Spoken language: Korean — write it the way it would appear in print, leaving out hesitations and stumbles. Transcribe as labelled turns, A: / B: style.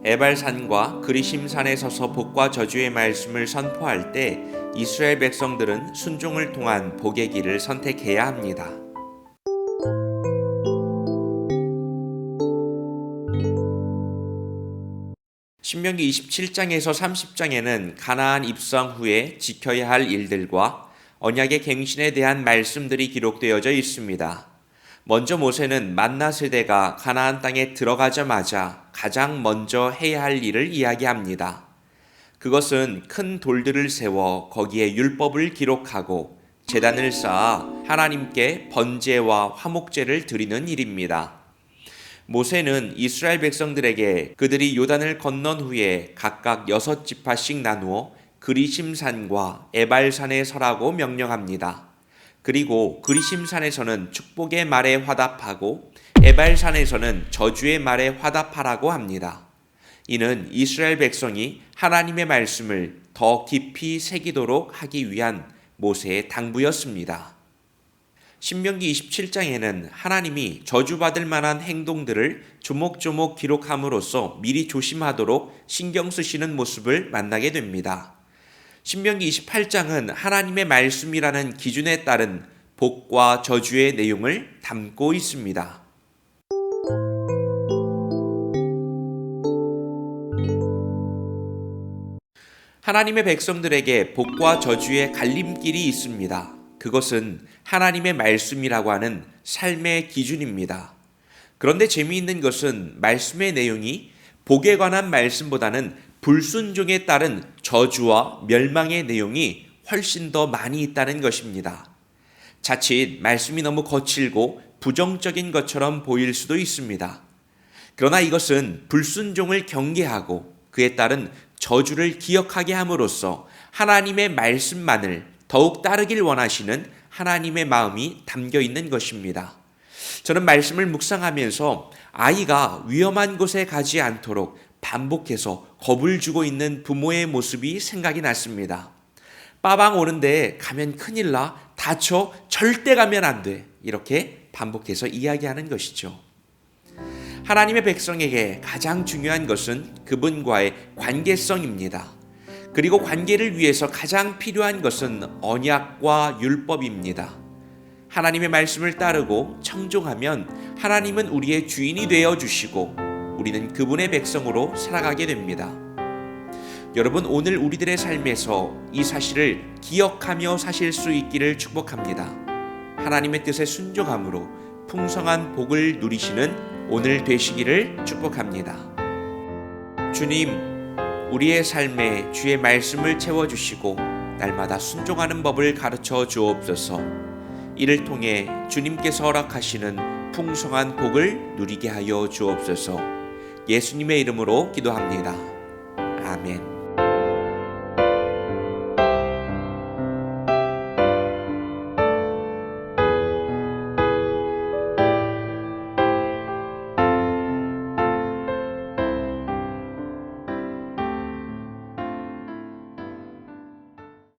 A: 에발산과 그리심산에 서서 복과 저주의 말씀을 선포할 때 이스라엘 백성들은 순종을 통한 복의 길을 선택해야 합니다. 신명기 27장에서 30장에는 가나안 입성 후에 지켜야 할 일들과 언약의 갱신에 대한 말씀들이 기록되어져 있습니다. 먼저 모세는 만나 세대가 가나안 땅에 들어가자마자 가장 먼저 해야 할 일을 이야기합니다. 그것은 큰 돌들을 세워 거기에 율법을 기록하고 제단을 쌓아 하나님께 번제와 화목제를 드리는 일입니다. 모세는 이스라엘 백성들에게 그들이 요단을 건넌 후에 각각 6지파씩 나누어 그리심산과 에발산에 서라고 명령합니다. 그리고 그리심산에서는 축복의 말에 화답하고 에발산에서는 저주의 말에 화답하라고 합니다. 이는 이스라엘 백성이 하나님의 말씀을 더 깊이 새기도록 하기 위한 모세의 당부였습니다. 신명기 27장에는 하나님이 저주받을 만한 행동들을 조목조목 기록함으로써 미리 조심하도록 신경 쓰시는 모습을 만나게 됩니다. 신명기 28장은 하나님의 말씀이라는 기준에 따른 복과 저주의 내용을 담고 있습니다. 하나님의 백성들에게 복과 저주의 갈림길이 있습니다. 그것은 하나님의 말씀이라고 하는 삶의 기준입니다. 그런데 재미있는 것은 말씀의 내용이 복에 관한 말씀보다는 불순종에 따른 저주와 멸망의 내용이 훨씬 더 많이 있다는 것입니다. 자칫 말씀이 너무 거칠고 부정적인 것처럼 보일 수도 있습니다. 그러나 이것은 불순종을 경계하고 그에 따른 저주를 기억하게 함으로써 하나님의 말씀만을 더욱 따르길 원하시는 하나님의 마음이 담겨 있는 것입니다. 저는 말씀을 묵상하면서 아이가 위험한 곳에 가지 않도록 반복해서 겁을 주고 있는 부모의 모습이 생각이 났습니다. 빠방 오는데 가면 큰일 나, 다쳐, 절대 가면 안 돼. 이렇게 반복해서 이야기하는 것이죠. 하나님의 백성에게 가장 중요한 것은 그분과의 관계성입니다. 그리고 관계를 위해서 가장 필요한 것은 언약과 율법입니다. 하나님의 말씀을 따르고 청종하면 하나님은 우리의 주인이 되어 주시고 우리는 그분의 백성으로 살아가게 됩니다. 여러분, 오늘 우리들의 삶에서 이 사실을 기억하며 사실 수 있기를 축복합니다. 하나님의 뜻에 순종함으로 풍성한 복을 누리시는 오늘 되시기를 축복합니다. 주님, 우리의 삶에 주의 말씀을 채워주시고 날마다 순종하는 법을 가르쳐 주옵소서. 이를 통해 주님께서 허락하시는 풍성한 복을 누리게 하여 주옵소서. 예수님의 이름으로 기도합니다. 아멘.